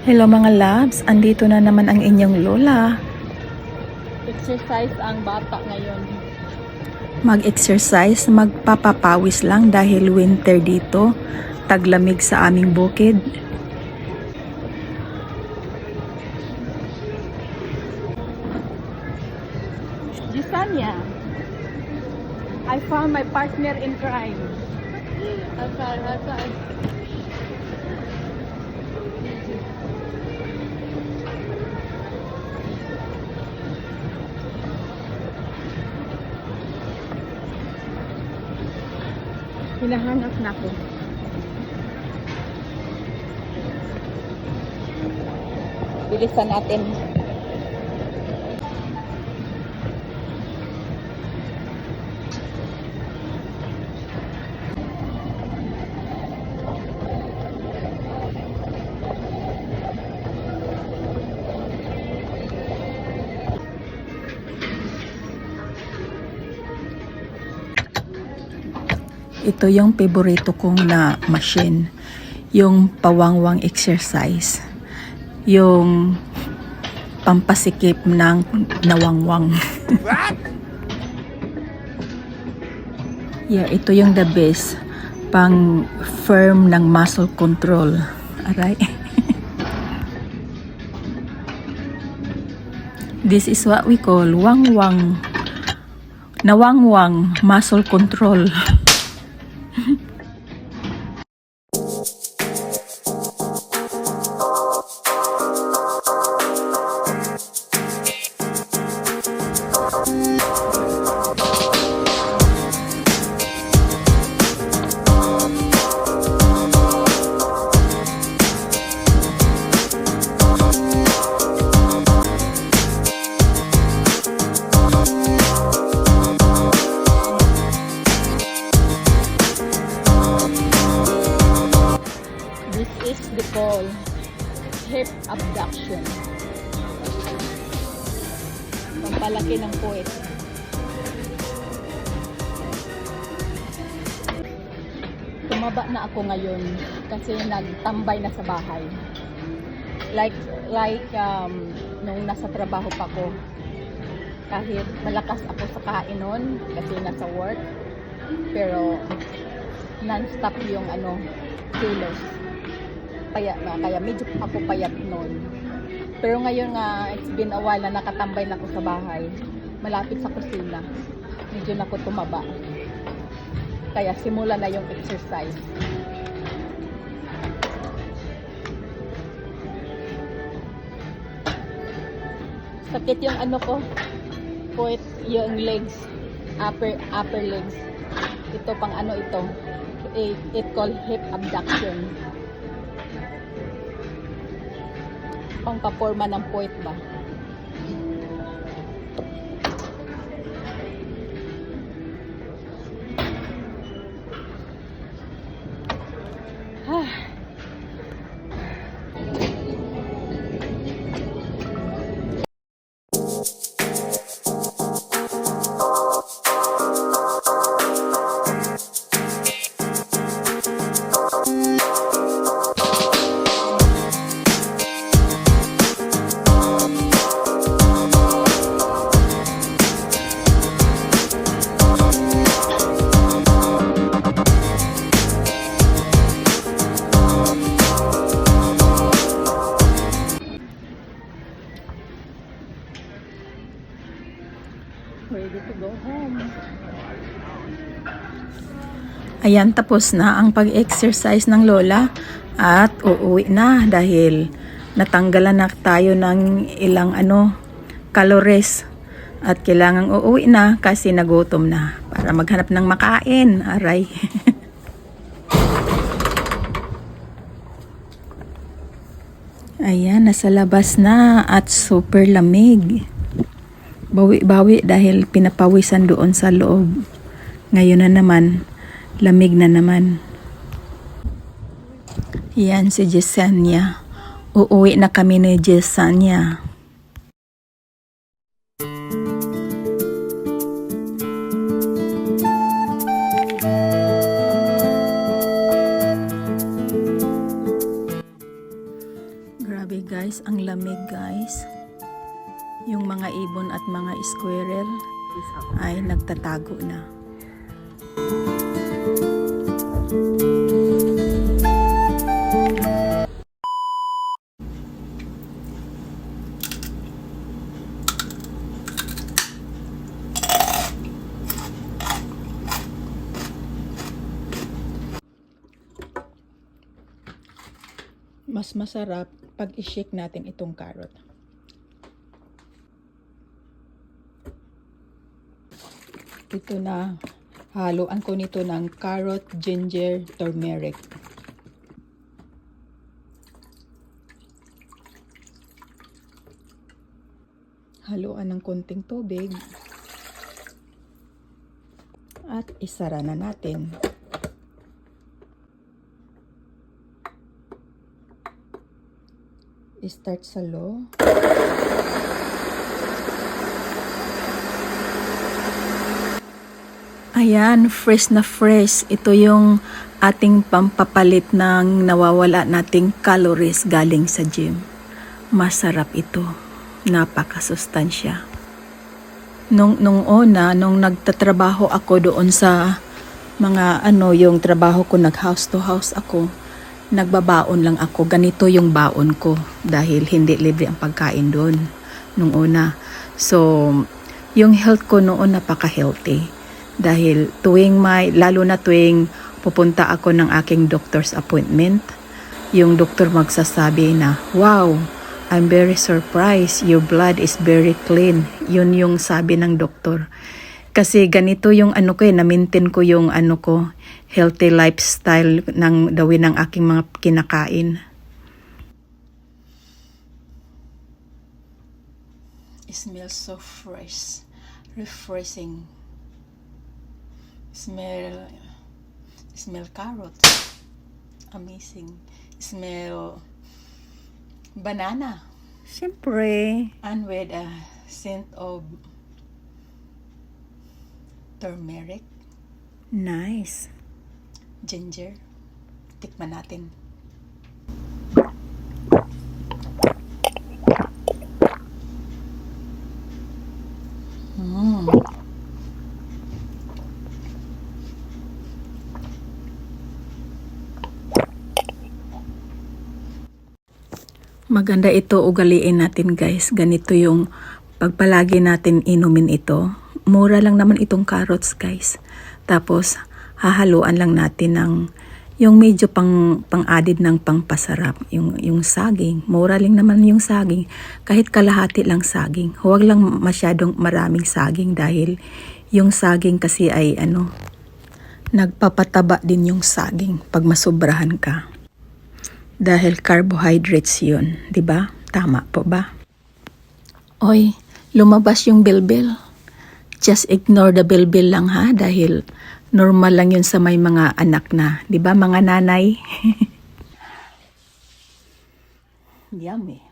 Hello mga loves, andito na naman ang inyong lola. Exercise ang bata ngayon. Mag-exercise, magpapapawis lang dahil winter dito. Taglamig sa aming bukid. Gisanya, I found my partner in crime. Asal. Hinahanap na ako. Bilisan natin. Ito yung paborito kong na machine. Yung pawangwang exercise. Yung pampasikip ng nawangwang. Yeah, ito yung the best. Pang firm ng muscle control. Aray. This is what we call wangwang. Nawangwang muscle control. This is the call hip abduction. Pampalaki ng puwet. Tumaba na ako ngayon kasi nagtambay na sa bahay. Like nung nasa trabaho pa ko, kahit malakas ako sa kainon kasi nasa work, pero non-stop yung kilos. Kaya medyo ako payat noon. Pero ngayon nga, it's been a while na nakatambay na ako sa bahay, malapit sa kusina. Medyo na ako tumaba. Kaya simula na yung exercise. Sakit yung ko, puwet, yung legs, upper legs. Ito pang ito. It called hip abduction. Pangpaporma ng puwet ba? Ready to go home. Ayan, tapos na ang pag-exercise ng lola at uuwi na dahil natanggalan na tayo ng ilang calories at kailangang uuwi na kasi nagutom na para maghanap ng makain. Aray. Ayan, nasa labas na at super lamig. Bawi-bawi dahil pinapawisan doon sa loob. Ngayon na naman, lamig na naman. Yan si Jesenia. Uuwi na kami ni Jesenia. Malakas ang lamig, guys. Yung mga ibon at mga squirrel ay nagtatago na. Mas masarap pag i-shake natin itong carrot. Ito na, haluan ko nito ng carrot, ginger, turmeric. Haluan ng konting tubig. At isara na natin. I-start sa low. Ayan, fresh na fresh. Ito yung ating pampapalit ng nawawala nating calories galing sa gym. Masarap ito. Napakasustansya. Nung nagtatrabaho ako doon sa mga yung trabaho ko, nag-house to house ako, nagbabaon lang ako. Ganito yung baon ko dahil hindi libre ang pagkain doon nung una. So, yung health ko noon napaka-healthy. Dahil lalo na tuwing pupunta ako ng aking doctor's appointment, yung doktor magsasabi na, "Wow, I'm very surprised. Your blood is very clean." Yun yung sabi ng doktor. Kasi ganito yung na-maintain ko yung healthy lifestyle ng gawin ng aking mga kinakain. It smells so fresh, refreshing. Smell carrots. Amazing. Smell banana. Siyempre. And with a scent of turmeric, Nice. ginger. Tikman natin. Maganda ito, ugaliin natin, guys. Ganito yung pagpalagi natin inumin ito. Mura lang naman itong carrots, guys. Tapos hahaluan lang natin ng yung medyo pang-added ng pangpasarap, yung saging. Mura lang naman yung saging. Kahit kalahati lang saging. Huwag lang masyadong maraming saging dahil yung saging kasi ay nagpapataba din yung saging pag masobrahan ka. Dahil carbohydrates yun, di ba? Tama po ba? Oy, lumabas yung bilbil. Just ignore the bilbil lang ha, dahil normal lang yun sa may mga anak na, di ba mga nanay? Yummy.